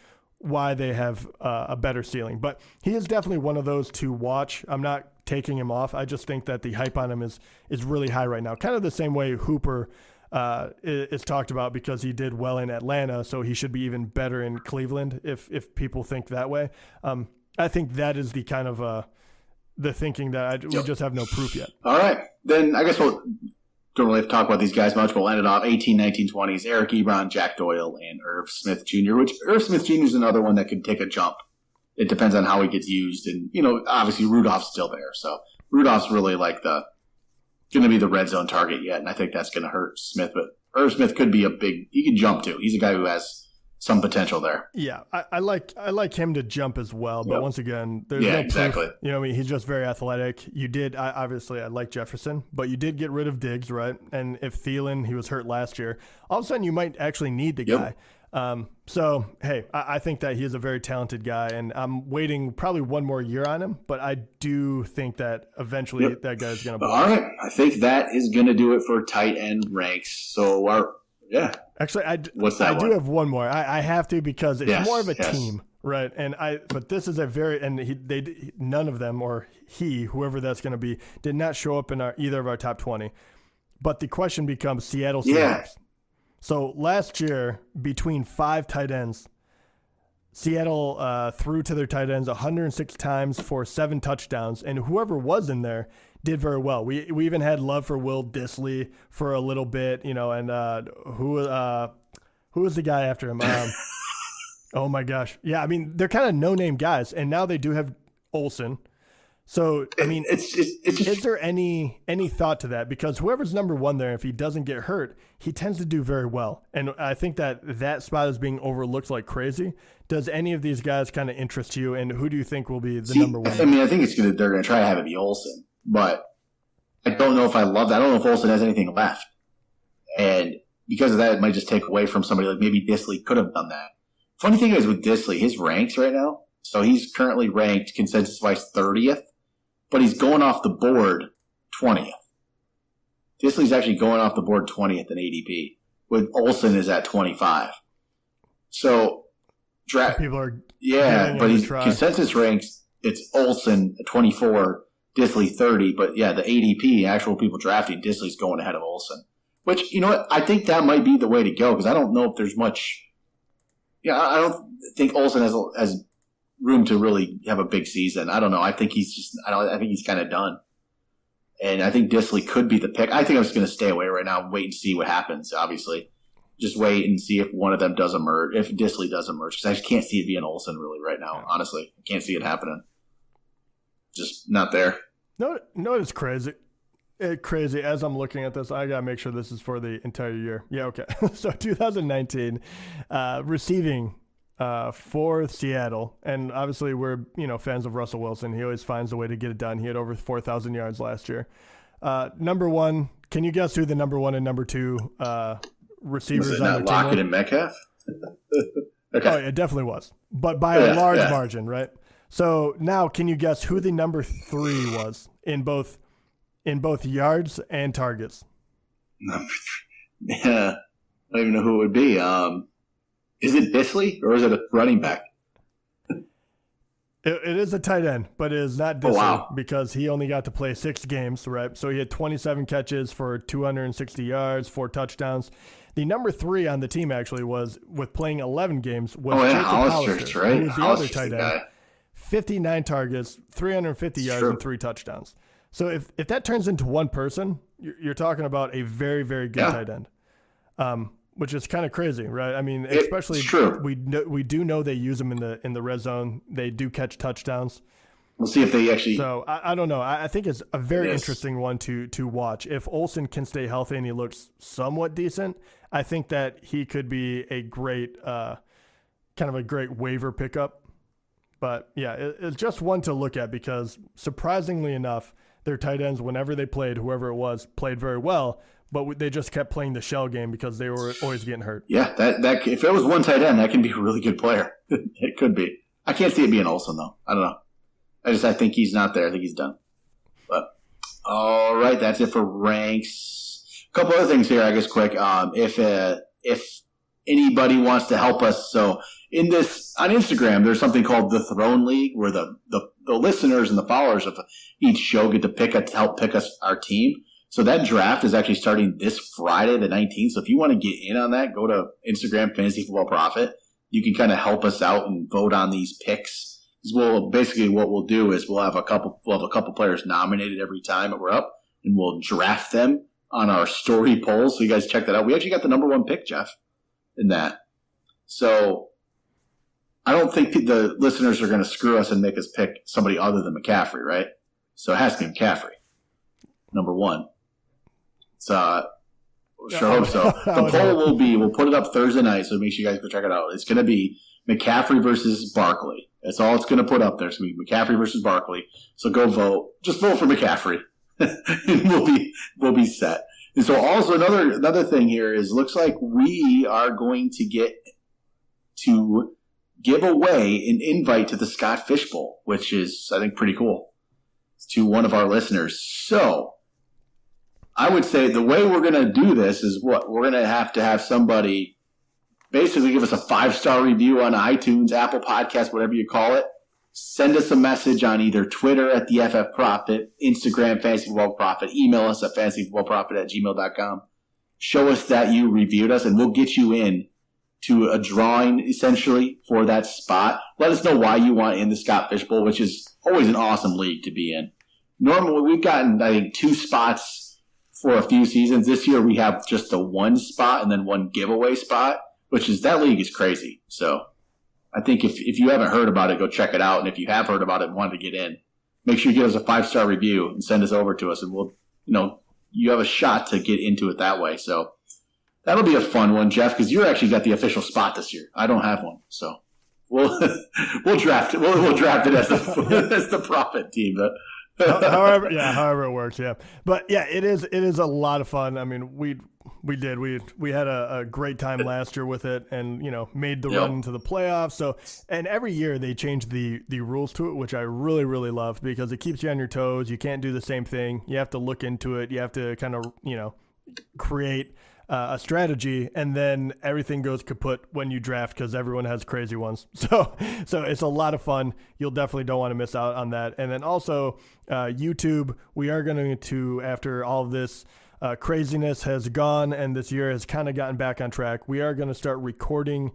why they have a better ceiling. But he is definitely one of those to watch. I'm not taking him off. I just think that the hype on him is really high right now. Kind of the same way Hooper is talked about because he did well in Atlanta, so he should be even better in Cleveland if people think that way. I think that is the kind of the thinking that we just have no proof yet. All right. Then I guess we'll don't really have to talk about these guys much, but we'll end it off 18, 19, 20s, Eric Ebron, Jack Doyle, and Irv Smith Jr., which Irv Smith Jr. is another one that could take a jump. It depends on how he gets used. And, obviously Rudolph's still there. So Rudolph's really like going to be the red zone target yet. And I think that's going to hurt Smith. But Irv Smith could be he can jump too. He's a guy who has some potential there. Yeah, I like him to jump as well, but once again, there's no proof. Exactly. He's just very athletic. Obviously I like Jefferson, but you did get rid of Diggs, right? And if Thielen, he was hurt last year, all of a sudden you might actually need the guy. So, hey, I think that he is a very talented guy, and I'm waiting probably one more year on him, but I do think that eventually that guy is going to blow. All right, I think that is going to do it for tight end ranks. So, Actually, I do have one more. I have to because it's more of a team, right? But this is a very none of them or whoever that's going to be did not show up in either of our top 20. But the question becomes Seattle Seahawks. Yeah. So last year, between 5 tight ends, Seattle threw to their tight ends 106 times for 7 touchdowns, and whoever was in there did very well. We even had love for Will Dissly for a little bit, and who was the guy after him? Oh my gosh, yeah. I mean, they're kind of no-name guys, and now they do have Olsen. So I mean, it's just, is there any thought to that? Because whoever's number 1 there, if he doesn't get hurt, he tends to do very well, and I think that spot is being overlooked like crazy. Does any of these guys kind of interest you, and who do you think will be the number 1? I mean, I think they're going to try to have it be Olsen. But I don't know if I love that. I don't know if Olsen has anything left. And because of that, it might just take away from somebody like maybe Dissly could have done that. Funny thing is with Dissly, his ranks right now, so he's currently ranked consensus-wise 30th, but he's going off the board 20th. Dissly's actually going off the board 20th in ADP, with Olsen is at 25. So, people are but he's consensus ranks, it's Olsen at 24, Dissly 30, but the ADP, actual people drafting, Dissly's going ahead of Olsen. Which, you know what, I think that might be the way to go, because I don't know if there's much. I don't think Olsen has room to really have a big season. I don't know. I think I think he's kind of done. And I think Dissly could be the pick. I think I'm just going to stay away right now and wait and see what happens, obviously. Just wait and see if one of them does emerge, if Dissly does emerge, because I just can't see it being Olsen really right now, honestly. I can't see it happening. Just not there. No, it's crazy. Crazy. As I'm looking at this, I got to make sure this is for the entire year. Yeah, okay. So 2019, receiving for Seattle, and obviously we're fans of Russell Wilson. He always finds a way to get it done. He had over 4,000 yards last year. Number 1, can you guess who the number 1 and number 2 receivers was it on not their team Lockett were? and Metcalf? Okay. Oh, it definitely was, but by a large margin, right? So now, can you guess who the number 3 was in both yards and targets? Number 3. Yeah, I don't even know who it would be. Is it Dissly or is it a running back? It is a tight end, but it is not Dissly because he only got to play 6 games, right? So he had 27 catches for 260 yards, 4 touchdowns. The number 3 on the team actually was, with playing 11 games, was Jacob Hollister, right? who was the other tight end. 59 targets, 350 yards, and 3 touchdowns. So if that turns into one person, you're talking about a very, very good tight end, which is kind of crazy, right? I mean, especially we do know they use them in the red zone. They do catch touchdowns. We'll see if they actually. So I don't know. I think it's a very interesting one to watch. If Olsen can stay healthy and he looks somewhat decent, I think that he could be a great, kind of a great waiver pickup. But yeah, it's just one to look at because surprisingly enough, their tight ends, whenever they played, whoever it was, played very well. But they just kept playing the shell game because they were always getting hurt. Yeah, that if it was one tight end, that can be a really good player. It could be. I can't see it being Olsen though. I don't know. I think he's not there. I think he's done. But all right, that's it for ranks. A couple other things here, I guess, quick. If anybody wants to help us. So in this, on Instagram, there's something called the Throne League, where the listeners and the followers of each show get to help pick us our team. So that draft is actually starting this Friday, the 19th. So if you want to get in on that, go to Instagram, Fantasy Football Profit. You can kind of help us out and vote on these picks. Basically what we'll do is we'll have a couple players nominated every time that we're up, and we'll draft them on our story polls. So you guys check that out. We actually got the number 1 pick, Jeff, in that. So I don't think the listeners are going to screw us and make us pick somebody other than McCaffrey, right? So it has to be McCaffrey, number 1. Sure hope so. The poll we'll put it up Thursday night, so make sure you guys go check it out. It's going to be McCaffrey versus Barkley. That's all it's going to put up there. It's going to be McCaffrey versus Barkley. So go vote. Just vote for McCaffrey. And we'll be set. And so also another thing here is, looks like we are going to get to give away an invite to the Scott Fish Bowl, which is, I think, pretty cool, to one of our listeners. So I would say the way we're going to do this is what? We're going to have somebody basically give us a 5-star review on iTunes, Apple Podcasts, whatever you call it. Send us a message on either Twitter at the FF Profit, Instagram, Fantasy Football Profit, email us at fantasyfootballprofit@gmail.com. Show us that you reviewed us, and we'll get you in to a drawing, essentially, for that spot. Let us know why you want in the Scott Fish Bowl, which is always an awesome league to be in. Normally, we've gotten, I think, 2 spots for a few seasons. This year, we have just the 1 spot and then 1 giveaway spot, that league is crazy. So I think if you haven't heard about it, go check it out. And if you have heard about it and wanted to get in, make sure you give us a 5-star review and send us over to us, and we'll, you have a shot to get into it that way. So that'll be a fun one, Jeff, because you actually got the official spot this year. I don't have one, so we'll draft it. We'll draft it as the Profit team. however it works, yeah. But yeah, it is a lot of fun. I mean, we had a great time last year with it, and made the run into the playoffs. So, and every year they change the rules to it, which I really, really love, because it keeps you on your toes. You can't do the same thing. You have to look into it. You have to kind of create a strategy, and then everything goes kaput when you draft, because everyone has crazy ones. So it's a lot of fun. You'll definitely don't want to miss out on that. And then also YouTube, we are going to, after all of this craziness has gone and this year has kind of gotten back on track, we are going to start recording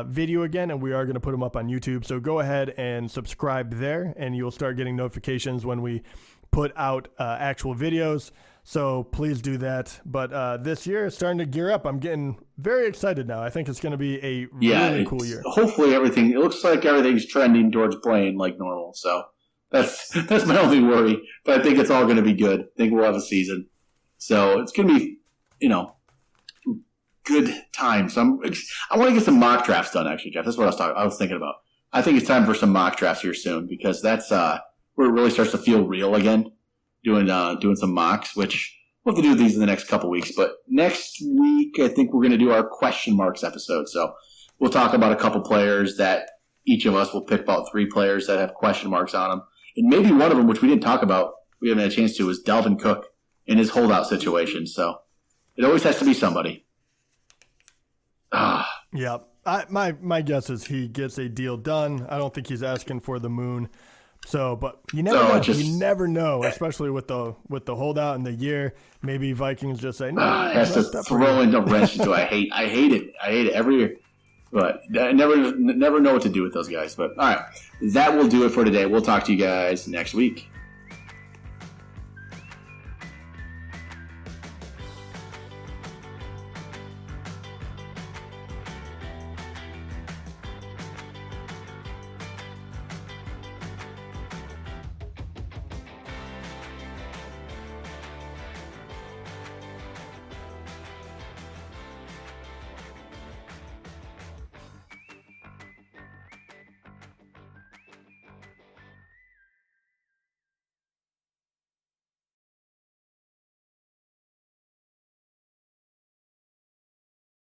video again, and we are going to put them up on YouTube. So go ahead and subscribe there, and you'll start getting notifications when we put out actual videos. So please do that. But this year is starting to gear up. I'm getting very excited now. I think it's going to be a really cool year. Hopefully it looks like everything's trending towards playing like normal. So that's my only worry. But I think it's all going to be good. I think we'll have a season. So it's going to be, good times. I want to get some mock drafts done, actually, Jeff. That's what I was thinking about. I think it's time for some mock drafts here soon, because that's where it really starts to feel real again. Doing some mocks, which we'll have to do these in the next couple weeks. But next week, I think we're going to do our question marks episode. So we'll talk about a couple players that each of us will pick about 3 players that have question marks on them. And maybe one of them, which we didn't talk about, we haven't had a chance to, is Dalvin Cook in his holdout situation. So it always has to be somebody. Yeah. My guess is he gets a deal done. I don't think he's asking for the moon. So, but you never know. You never know, especially with the holdout in the year. Maybe Vikings just say, no. Has to throw in the wrench into it. I hate it. I hate it every year. But I never know what to do with those guys. But all right, that will do it for today. We'll talk to you guys next week.